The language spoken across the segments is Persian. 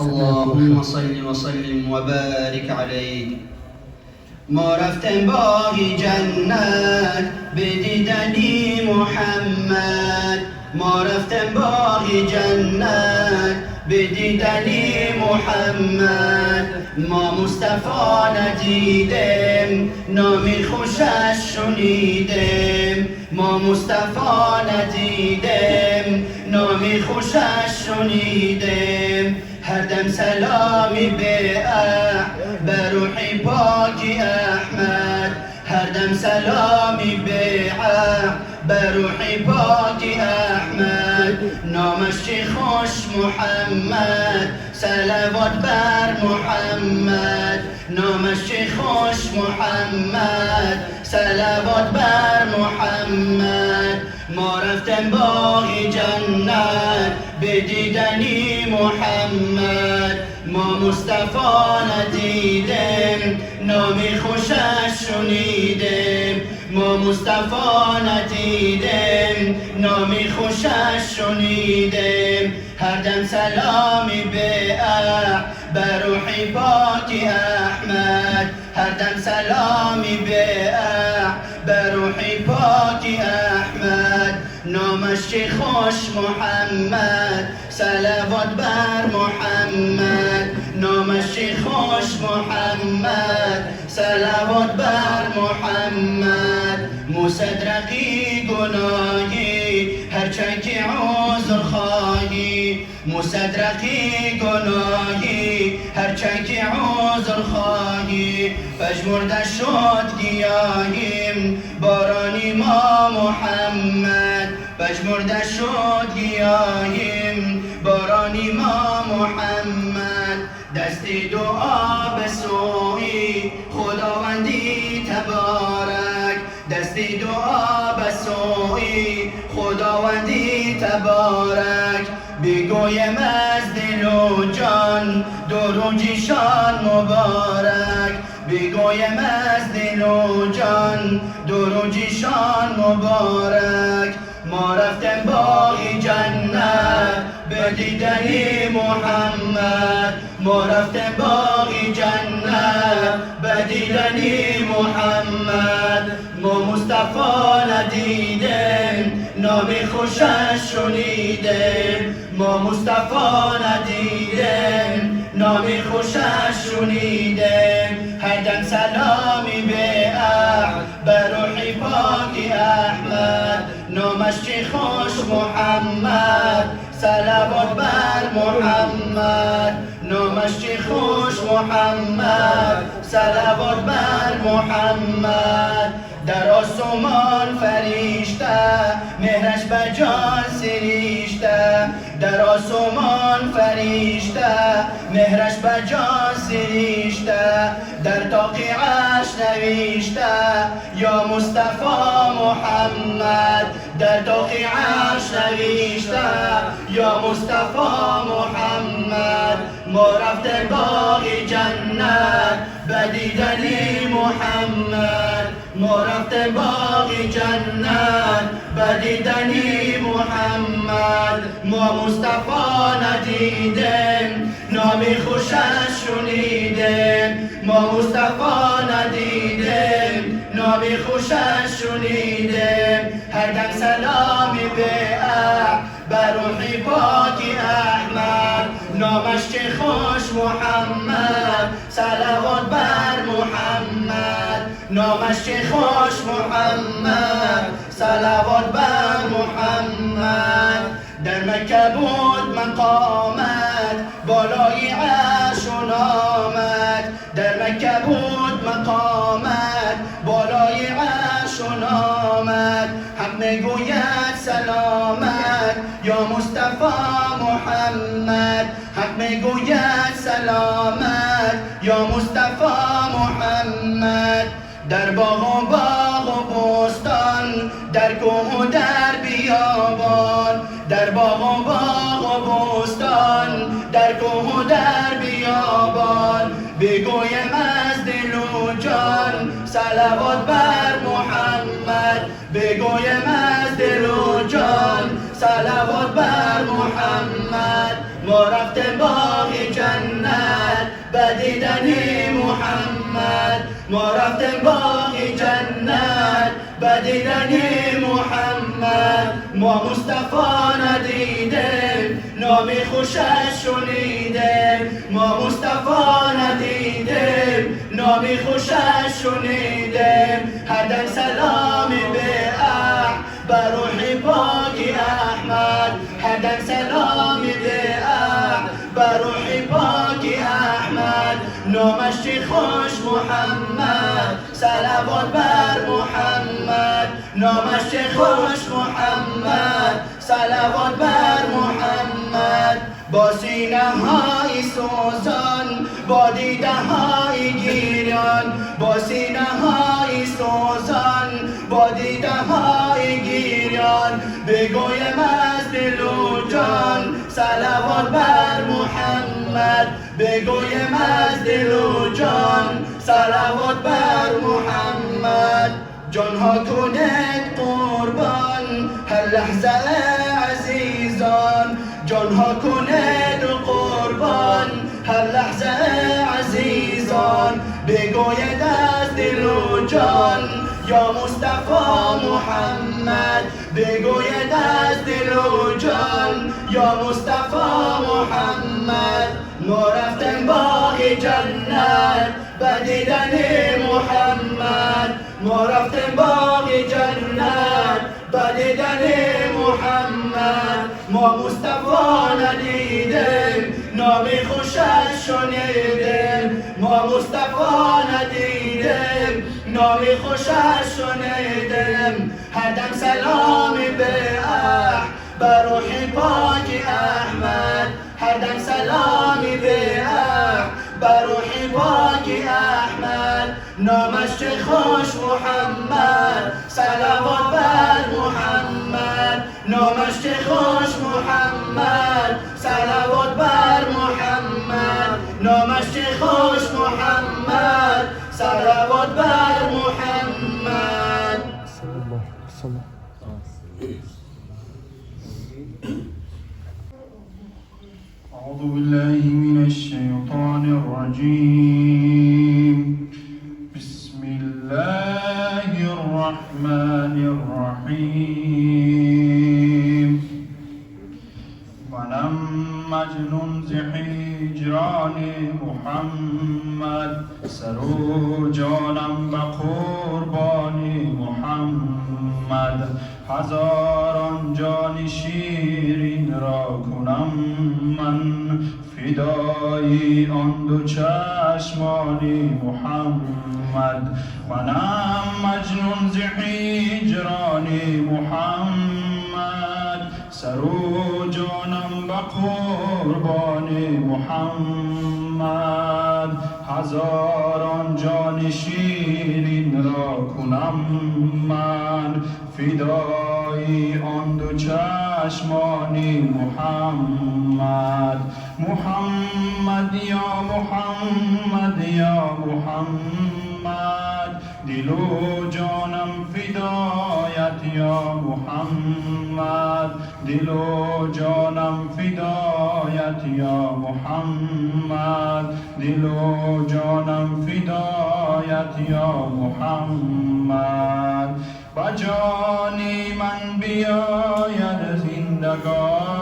اللهم صل وسلم وبارك عليك. ما رفتم باغ جنت بدیدنی محمد، ما رفتم باغ جنت بدیدنی محمد. ما مصطفی ندیدم نامی خوشش شنیدم، ما مصطفی ندیدم نامی خوشش شنیدم. هر دم سلامی به روحی پاک احمد، هر دم سلامی به روحی پاک احمد. نامش چه خوش محمد، صلوات بر محمد. نامش چه خوش محمد، صلوات بر محمد. ما رفتم باغ جنت بدیدنی محمد، ما مصطفی ندیدم نامی خوشش شنیدم، ما مصطفی ندیدم نامی خوشش شنیدم. هر دم سلامی به روحی پاک احمد، هر دم سلامی به روحی پاک احمد. نامش چه خوش محمد، صلوات بر محمد. نامش چه خوش محمد، صلوات بر محمد. مصدرقی گناهی هرچند که عذر خواهی، مصدرقی گناهی هرچند که عذر خواهی. پژمرده شد گیاهیم بارانی ما محمد، پژمرده شد گیاهیم بارانی ما محمد. دستی دعا به سوی خداوندی تبارک، دستی دعا به سوی خداوندی تبارک. بگویم از دل و جان دروجیشان مبارک، بگویم از دل و جان دروجیشان مبارک. ما رفتم باغ جنت بدیدنی محمد، ما رفتم باغ جنت بدیدنی محمد. ما مصطفی ندیدم نامی خوشش شنیدم، ما مصطفی ندیدم نامی خوشش شنیدم. هر دم سلامی به روحی پاک احمد. نامش چه خوش محمد، صلوات بر محمد. نامش چه خوش محمد، صلوات بر محمد. در آسمان فرشته مهرش به جان سریشته، در آسمان فرشته مهرش به جان سریشته. در طاق عرش نوشته یا مصطفی محمد، در طاق عرش نوشته یا مصطفی محمد. ما رفتم باغ جنت بدیدنی محمد، ما رفتم باغ جنت بدیدنی محمد. ما مصطفی ندیدم نامی خوشش شنیدم، ما مصطفی ندیدم نامی خوشش شنیدم. هر دم سلامی به روحی پاک احمد. نامش چه خوش محمد، صلوات بر محمد. نامش چه خوش محمد، صلوات بر محمد. در مکه بود مقامت بالای عرش و نامت، در مکه بود مقامت بالای عرش و نامت. حق میگوید سلامت یا مصطفی محمد، حق میگوید سلامت یا مصطفی محمد. در باغ و بستان، در کوه و در بیابان، در باغ و بستان، در کوه و در بیابان. بگویم از دل و جان صلوات بر محمد، بگویم از دل و جان صلوات بر محمد. ما رفتیم باغ جنت به دیدن محمد ما رفتیم باغ جنت به دیدن محمد ما مصطفی ندیدیم نام خوشش شنیدیم ما مصطفی ندیدیم نام خوشش شنیدیم هر دم سلامی به بر روح پاک احمد هر دم سلامی به بر روح پاک احمد نامش چی خوش محمد صلوات بر محمد نامش چی خوش محمد صلوات بر محمد با سینه های سوزان با دیده های گیران با سینه های سوزان با دیده های گیران بگویم از دل و جان صلوات بر محمد بگویم از دل و جان صلوات بر محمد جانها کنید قربان هر لحظه عزیزان جانها کنید قربان هر لحظه عزیزان بگوید از دل و جان یا مصطفی محمد بگوید از دل و جان یا مصطفی محمد ما رفتیم باغ جنت به دیدن محمد ما رفتیم باغ جنت به دیدن محمد ما مصطفی ندیدیم نام خوشش شنیدیم ما مصطفی ندیدیم نام خوشش شنیدیم هر دم سلامی به بر روح پاک احمد هر دم سلامی به بر روح پاک احمد نامش چه خوش محمد صلوات بر محمد نامش چه خوش محمد صلوات بر محمد نامش چه خوش محمد صلوات بر محمد أعوذ بالله من الشيطان الرجيم بسم الله الرحمن الرحيم منم مجنون ز هجران محمد سر و جانم به قربان محمد هزاران جان شیرین را کنم من فدای آن دو چشمان محمد منم مجنون ز هجران محمد سر و جانم به قربان محمد هزاران جان شیرین را کنم من فدای آن دو چشمان محمد محمد یا محمد یا محمد دل و جانم فدایت یا محمد دل و جانم فدایت یا محمد دل و جانم فدایت یا محمد با جانی من بیاید زندگانی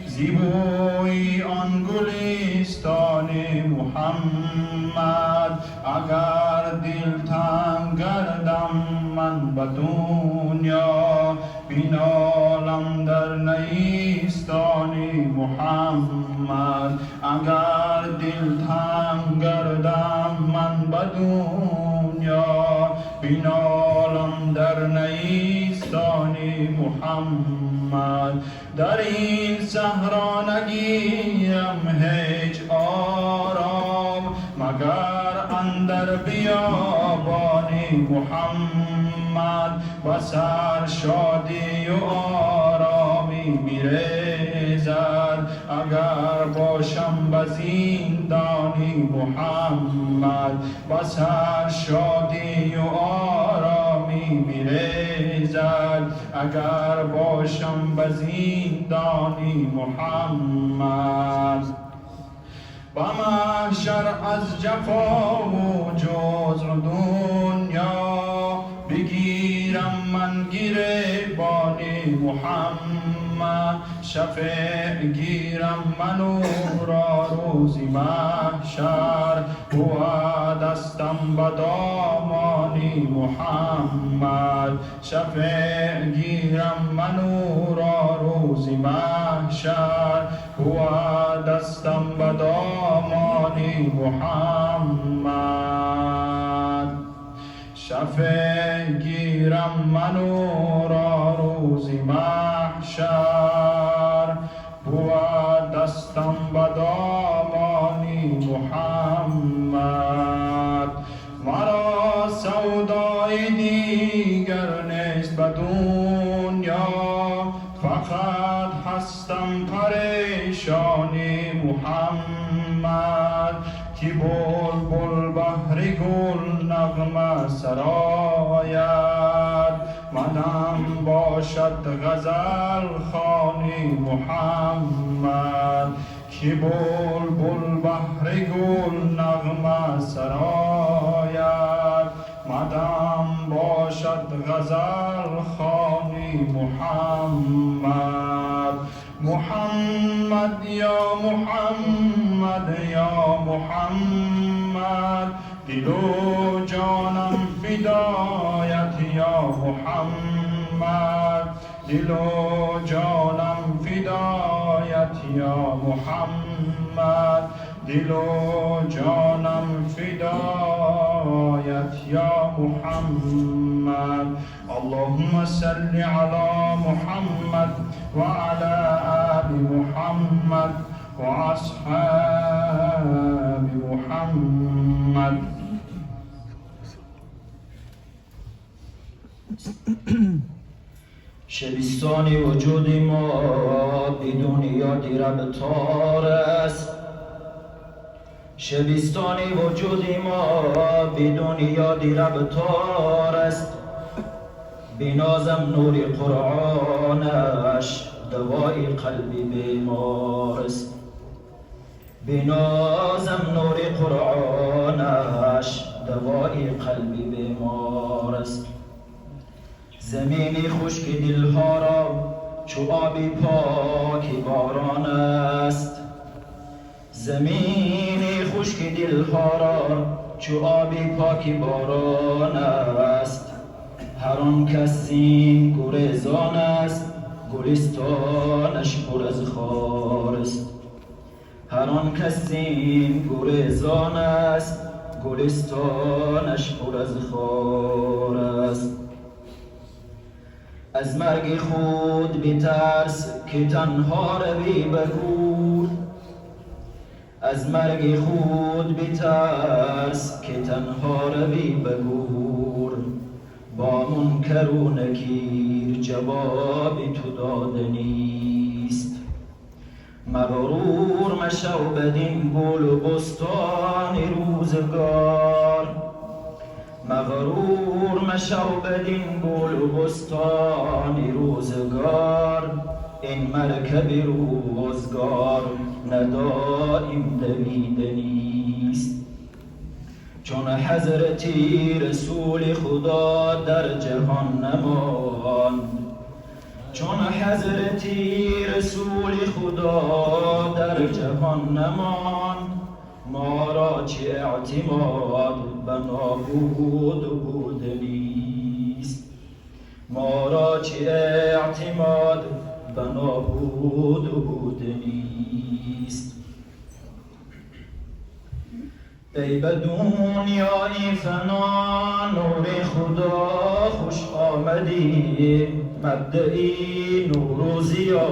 زیبایی آن گلستان محمد اگر دل تنگ گردم من به دنیا بینالم در نیستان محمد اگر دل تنگ گردم من به دنیا بینالم در نیستان محمد در این صحرا نگیرم هیچ آرام مگر اندر بیابان محمد و سرشادی و آرامی میریزد اگر باشم به زندان محمد و سرشادی و آرامی میریزد اگر باشم به زندانی محمد با محشر از جفا و جزر دنیا بگیرم من گریبان محمد شفیع گیرم منو را روز محشر بود دستم به دامان محمد شفیع گیرم منو را روز محشر بود دستم به دامان محمد شفیع گیرم منو را روز محشر بود دستم به دامان محمد مرا سودای دیگر نیست به دنیا فقط هستم پریشان محمد که بلبل بهر گل نغمه سراید منم باشد غزل خوانی محمد که بلبل بهر گل نغمه سراید مدام باشد غزل خوانی محمد محمد یا محمد یا محمد دل و جانم فدایت یا محمد دل و جانم فدایت یا محمد دل و جانم فدایت یا محمد اللهم صل على محمد وعلى آل محمد وأصحاب محمد شبستان وجود ما بدون یاد ربطار است شبستان وجود ما بدون یاد ربطار است بنازم نور قرآنش دوای قلبی بیمار است بنازم نور قرآنش دوای قلبی بیمار است زمین خشک دلها را چو آبی پاک باران است زمین خشک دلها را چو آبی پاک باران است هر آن کس این گریزان است گلستانش پر از خار است هر آن کس این گریزان است گلستانش پر از خار است از مرگ خود بترس که تنها روی به گور از مرگ خود بترس که تنها روی به گور با منکر و نکیر جواب تو داده نیست مغرور مشو بدین گل و بستان روزگار مغرور مشو بدین گل و بستان روزگار این مرکب روزگار ندائم دویده نیست چون حضرتی رسول خدا در جهان نماند چون حضرتی رسول خدا در جهان نماند ما را چه اعتماد به نابود بوده نیست ما را چه اعتماد به نابود بوده نیست ای به دنیای فنا نور خدا خوش آمدی مبدئی نور و ضیا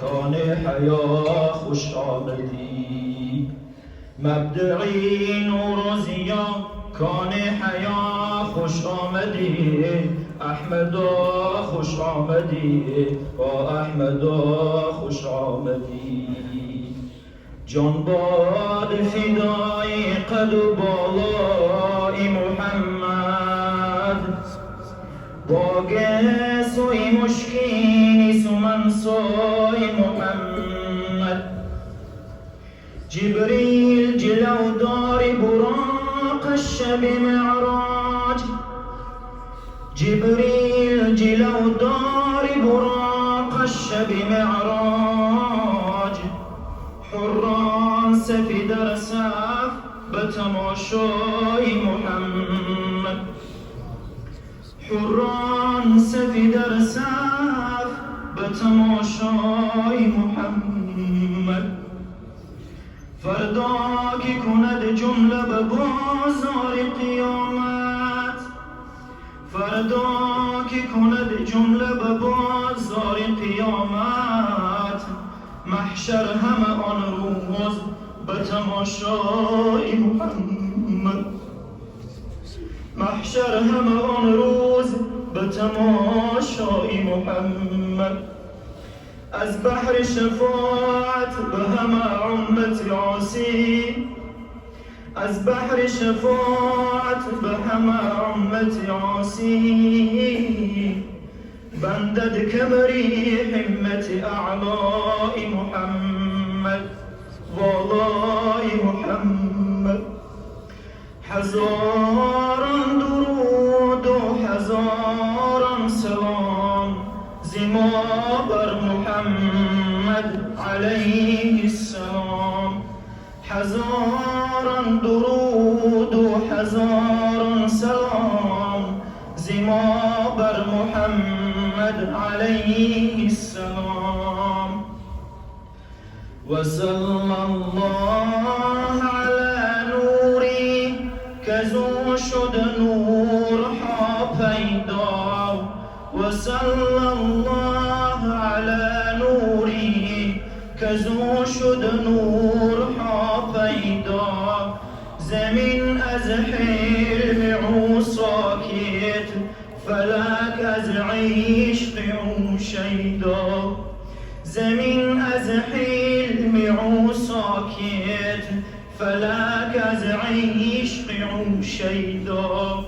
کان حیا خوش آمدی مبدئی نور و ضیا کان حیا خوش آمدی احمدا خوش آمدی با احمدا خوش آمدی جان باد فدای قد و بالای محمد واقع سوی مشکینی سومن سوی محمد جبريل جلو دار براق الشب معراج جبريل جلو دار براق الشب معراج حران سفی در صف به تماشای محمد حران سفی در صف به تماشای محمد فردا که کند جمله به بازار قیامت فردا که کند جمله به بازار قیامت محشر همه آن روز به تماشای محمد محشر همه آن روز به تماشای محمد از بحر شفاعت به همه امت عاصی از بحر شفاعت به همه امت عاصی بندد کمری همت اعلای محمد والای محمد هزاران درود و هزاران سلام زما بر محمد علیه السلام هزاران درود و هزاران سلام زما بر محمد علیه السلام وصلى الله على نوری کزو شد نور ها پیدا وصلى الله على نوری کزو شد نور ها پیدا زمین از حلم او ساکت فلک از عشق او شیدا زمین از حلم او ساکت فلک از عشق او شیدا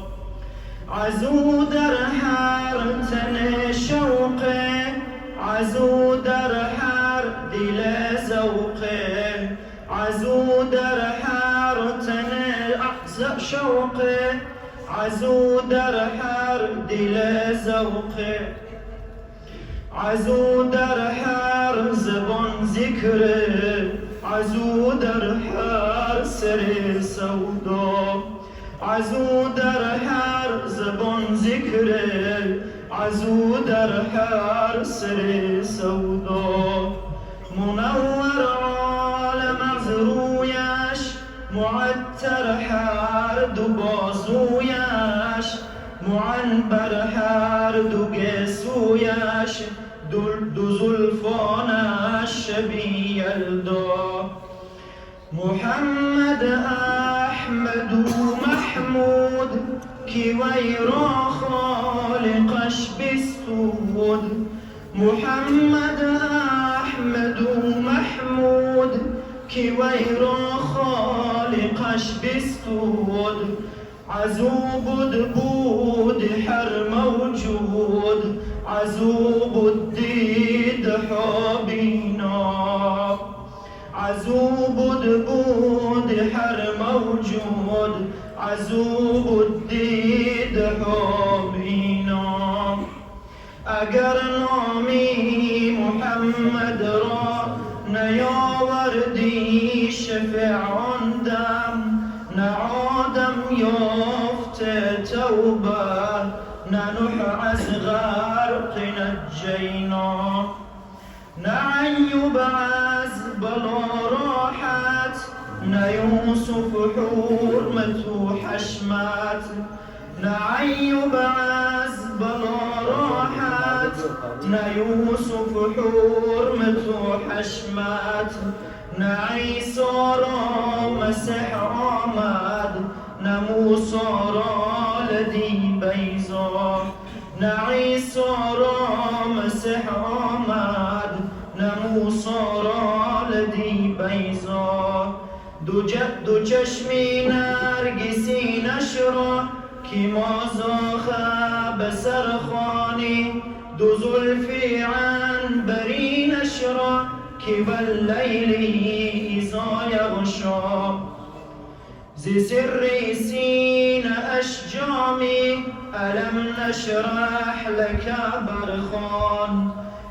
عزو در هر تن شوقه عزو در هر دل ذوقه عزو در هر تن شوقه عزو در هر دل ذوقه عزو در هر زبان ذکره عزو در هر سر سودا عزو در هر زبان ذکره عزو در هر سر سودا منور عالم از رویش معطر هر دو بازویش معنبر هر دو گسویش دو زلفانش شبیه یلدا محمد احمد و محمود کی وی را خالقش بستود محمد احمد و محمود کی وی را خالقش بستود عزو بود هر موجود عزو بود دید حابینا عزو بود هر موجود عزو بود دید حابینا اگر نامی محمد را نیاوردی شفعان دم نه آدم یافته توبه نه نوح از غرق نجینا نه ایوب از بلا راحت نه یوسف حرمت و حشمت نه ایوب از بلا راحت نه یوسف حرمت و حشمت نه عیسی را مسیح آمد نه موسی را لدی بیضا نه عیسی را مسیح آمد نه موسی را لدی بیضا دو چشمی نرگسی نشرا کی مازاخه به سر دو زلفی عنبری نشرا که باللیل إذا يغشى زي سر سين أشجامي ألم نشرح لك برخان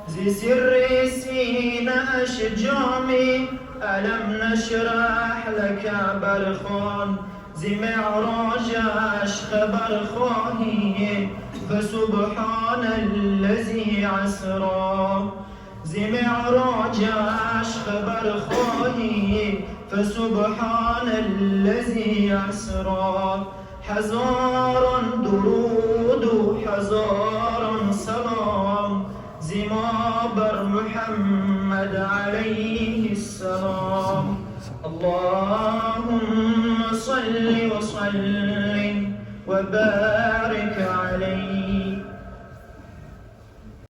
زي سر سين أشجامي ألم نشرح لك برخان زي معراجش خبر خواهي فسبحان الذي عسرا زي معراجش خبر خواهي فسبحان الذي أسرى حزارا درود حزارا سلام زما بر محمد عليه السلام اللهم صل وسلم وبارك